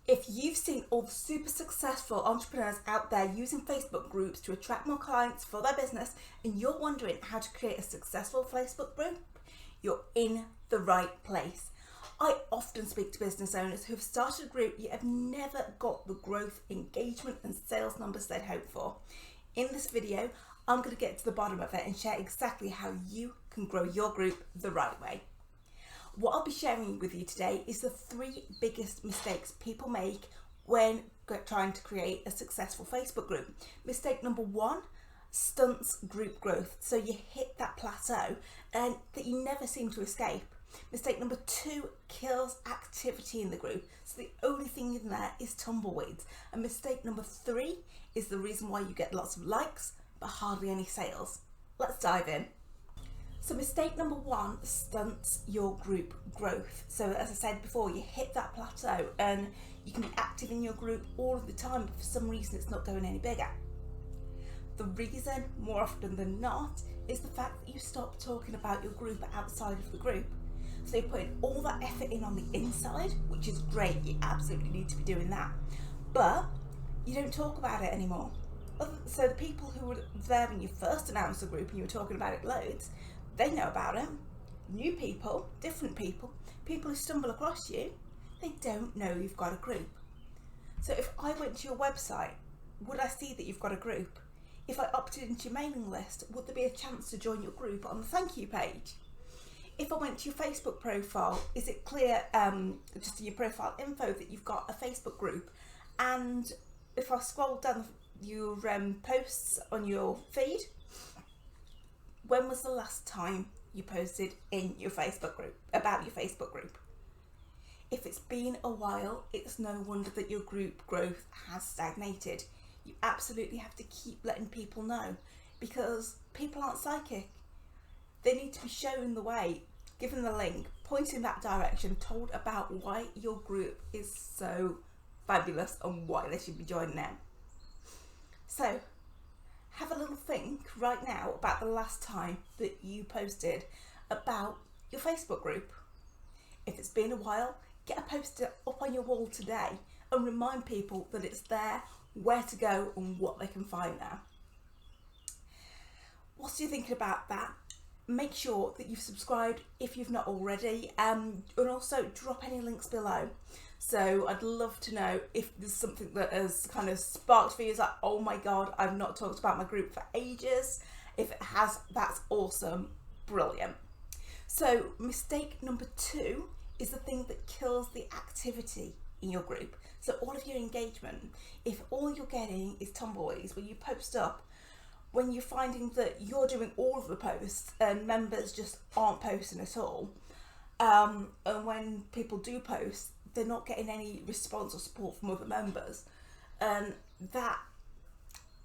If you've seen all the super successful entrepreneurs out there using Facebook groups to attract more clients for their business, and you're wondering how to create a successful Facebook group, you're in the right place. I often speak to business owners who have started a group yet have never got the growth, engagement and sales numbers they'd hoped for. In this video, I'm going to get to the bottom of it and share exactly how you can grow your group the right way. What I'll be sharing with you today is the 3 biggest mistakes people make when trying to create a successful Facebook group. Mistake number 1, stunts group growth. So you hit that plateau and that you never seem to escape. Mistake number 2, kills activity in the group. So the only thing in there is tumbleweeds. And mistake number 3 is the reason why you get lots of likes but hardly any sales. Let's dive in. So mistake number 1 stunts your group growth. So as I said before, you hit that plateau and you can be active in your group all of the time, but for some reason it's not going any bigger. The reason, more often than not, is the fact that you stop talking about your group outside of the group. So you're putting all that effort in on the inside, which is great, you absolutely need to be doing that, but you don't talk about it anymore. So the people who were there when you first announced the group and you were talking about it loads, they know about it. New people, different people, people who stumble across you, they don't know you've got a group. So if I went to your website, would I see that you've got a group? If I opted into your mailing list, would there be a chance to join your group on the thank you page? If I went to your Facebook profile, is it clear just in your profile info that you've got a Facebook group? And if I scroll down your posts on your feed, when was the last time you posted in your Facebook group about your Facebook group? If it's been a while, it's no wonder that your group growth has stagnated. You absolutely have to keep letting people know, because people aren't psychic. They need to be shown the way, given the link, pointed in that direction, told about why your group is so fabulous and why they should be joining them. So have a little think right now about the last time that you posted about your Facebook group. If it's been a while, get a poster up on your wall today and remind people that it's there, where to go and what they can find there. Whilst you're thinking about that, make sure that you've subscribed if you've not already, and also drop any links below. So I'd love to know if there's something that has kind of sparked for you, like, oh my god, I've not talked about my group for ages. If it has, that's awesome, brilliant. So mistake number 2 is the thing that kills the activity in your group. So all of your engagement, if all you're getting is tumbleweeds, when you post up, when you're finding that you're doing all of the posts and members just aren't posting at all, and when people do post, they're not getting any response or support from other members, and that,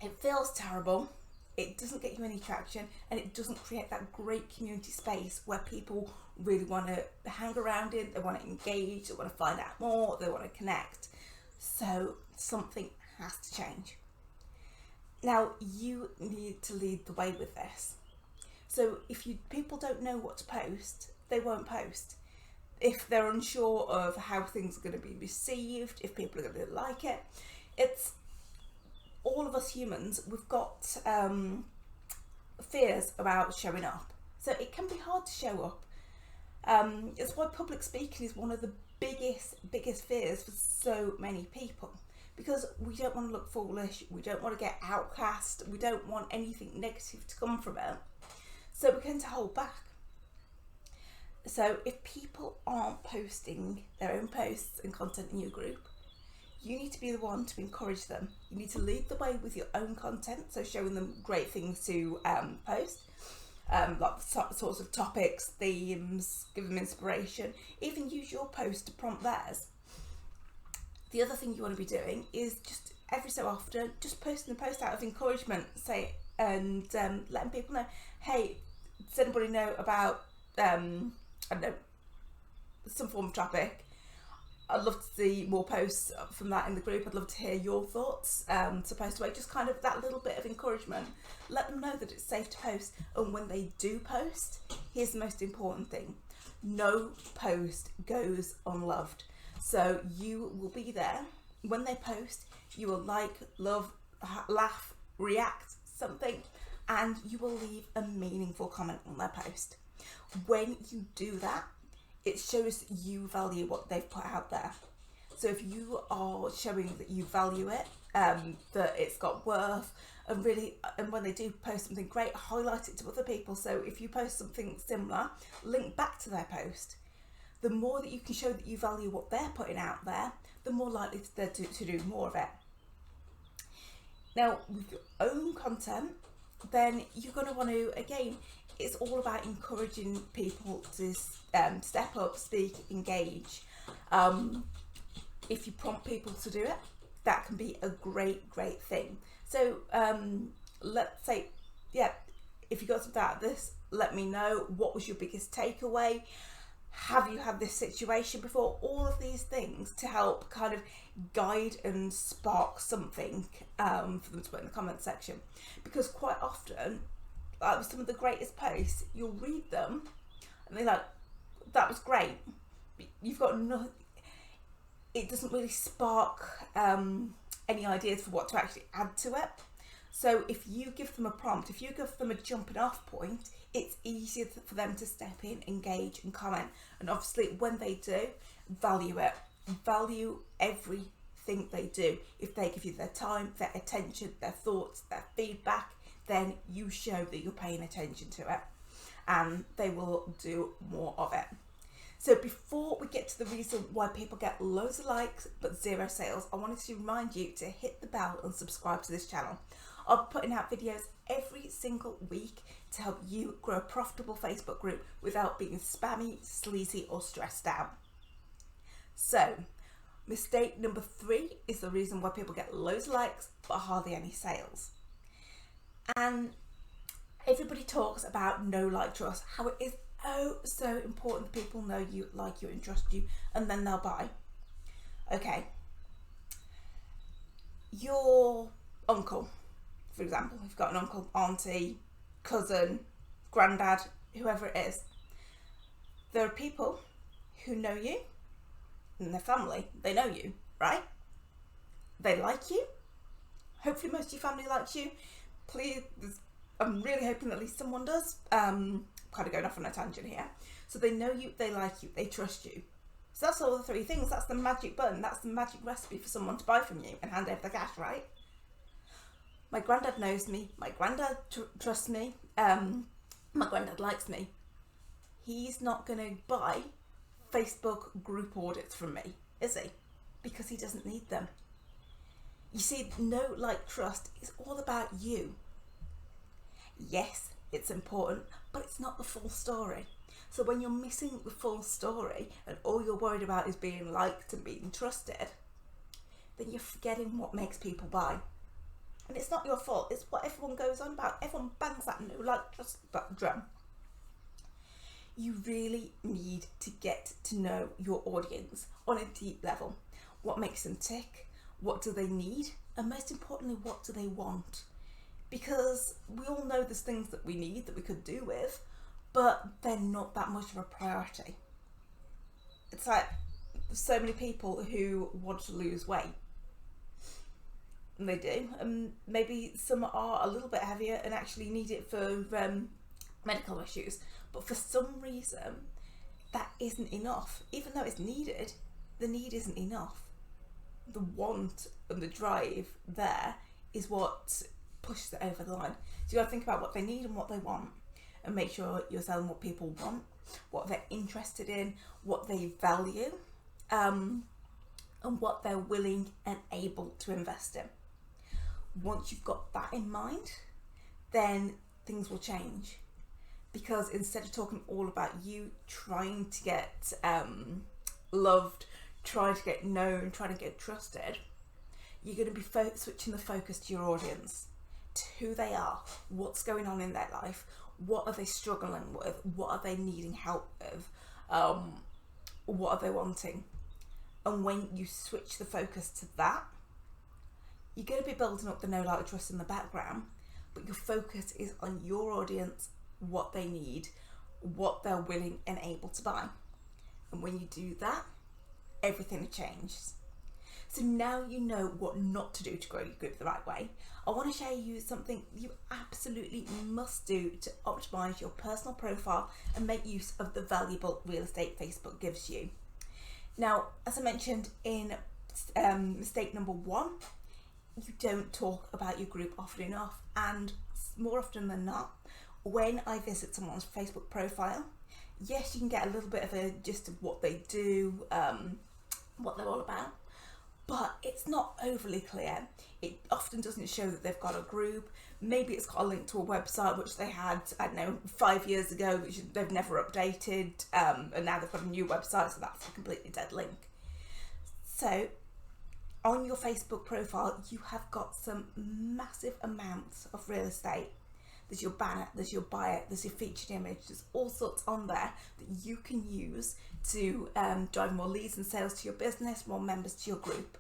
it feels terrible, it doesn't get you any traction, and it doesn't create that great community space where people really want to hang around in, they want to engage, they want to find out more, they want to connect. So something has to change. Now you need to lead the way with this. So if people don't know what to post, they won't post. If they're unsure of how things are going to be received, if people are going to like it, it's all of us humans, we've got fears about showing up. So it can be hard to show up. It's why public speaking is one of the biggest fears for so many people, because we don't want to look foolish, we don't want to get outcast, we don't want anything negative to come from it. So we tend to hold back. So if people aren't posting their own posts and content in your group, you need to be the one to encourage them. You need to lead the way with your own content, so showing them great things to post, like sorts of topics, themes, give them inspiration, even use your post to prompt theirs. The other thing you want to be doing is just every so often, just posting a post out of encouragement, and letting people know, hey, does anybody know about I don't know, some form of topic? I'd love to see more posts from that in the group. I'd love to hear your thoughts. So post away, just kind of that little bit of encouragement. Let them know that it's safe to post. And when they do post, here's the most important thing. No post goes unloved. So you will be there when they post. You will like, love, laugh, react, something, and you will leave a meaningful comment on their post. When you do that, it shows you value what they've put out there. So if you are showing that you value it, that it's got worth, and when they do post something great, highlight it to other people. So if you post something similar, link back to their post. The more that you can show that you value what they're putting out there, the more likely they're to do more of it. Now, with your own content, then you're going to want to, again, it's all about encouraging people to step up, speak, engage. If you prompt people to do it, that can be a great thing. So let's say, if you got something out of this, let me know. What was your biggest takeaway? Have you had this situation before? All of these things to help kind of guide and spark something for them to put in the comment section. Because quite often, like some of the greatest posts, you'll read them and they're like, that was great. You've got nothing. It doesn't really spark any ideas for what to actually add to it. So if you give them a prompt, if you give them a jumping off point, it's easier for them to step in, engage and comment. And obviously when they do, value it. Value everything they do. If they give you their time, their attention, their thoughts, their feedback, then you show that you're paying attention to it and they will do more of it. So before we get to the reason why people get loads of likes but zero sales, I wanted to remind you to hit the bell and subscribe to this channel. I'll be putting out videos every single week to help you grow a profitable Facebook group without being spammy, sleazy or stressed out. So mistake number 3 is the reason why people get loads of likes but hardly any sales. And everybody talks about know, like, trust, how it is so important that people know you, like you and trust you, and then they'll buy. Okay, your uncle, for example, if you've got an uncle, auntie, cousin, granddad, whoever it is, there are people who know you and their family, they know you, right? They like you. Hopefully most of your family likes you. Please, I'm really hoping that at least someone does. Kind of going off on a tangent here. So they know you, they like you, they trust you. So that's all the 3 things. That's the magic button. That's the magic recipe for someone to buy from you and hand over the cash, right? My granddad knows me. My granddad trusts me. My granddad likes me. He's not going to buy Facebook group audits from me, is he? Because he doesn't need them. You see, know, like, trust is all about you. Yes, it's important, but it's not the full story. So when you're missing the full story and all you're worried about is being liked and being trusted, then you're forgetting what makes people buy. And it's not your fault, it's what everyone goes on about. Everyone bangs that know, like, trust drum. You really need to get to know your audience on a deep level. What makes them tick? What do they need? And most importantly, what do they want? Because we all know there's things that we need that we could do with, but they're not that much of a priority. It's like so many people who want to lose weight. And they do. And maybe some are a little bit heavier and actually need it for medical issues. But for some reason, that isn't enough. Even though it's needed, the need isn't enough. The want and the drive there is what pushes it over the line. So you got to think about what they need and what they want, and make sure you're selling what people want, what they're interested in, what they value, and what they're willing and able to invest in. Once you've got that in mind, then things will change. Because instead of talking all about you trying to get loved, trying to get known, trying to get trusted, you're going to be switching the focus to your audience, to who they are, what's going on in their life, what are they struggling with, what are they needing help with, what are they wanting. And when you switch the focus to that, you're going to be building up the know, like, trust in the background, but your focus is on your audience, what they need, what they're willing and able to buy. And when you do that, everything changes. So now you know what not to do to grow your group the right way. I want to share you something you absolutely must do to optimize your personal profile and make use of the valuable real estate Facebook gives you. Now, as I mentioned in mistake number 1, you don't talk about your group often enough, and more often than not, when I visit someone's Facebook profile, yes, you can get a little bit of a gist of what they do, what they're all about, but it's not overly clear. It often doesn't show that they've got a group. Maybe it's got a link to a website which they had, I don't know, 5 years ago, which they've never updated, and now they've got a new website, so that's a completely dead link. So on your Facebook profile, you have got some massive amounts of real estate. There's your banner, there's your bio, there's your featured image, there's all sorts on there that you can use to drive more leads and sales to your business, more members to your group.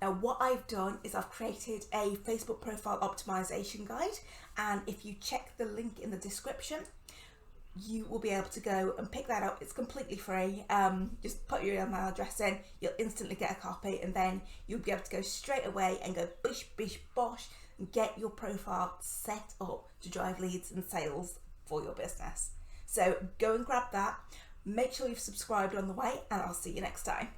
Now, what I've done is I've created a Facebook profile optimization guide, and if you check the link in the description, you will be able to go and pick that up. It's completely free. Just put your email address in, you'll instantly get a copy, and then you'll be able to go straight away and go bish, bish, bosh, and get your profile set up to drive leads and sales for your business. So go and grab that. Make sure you've subscribed on the way, and I'll see you next time.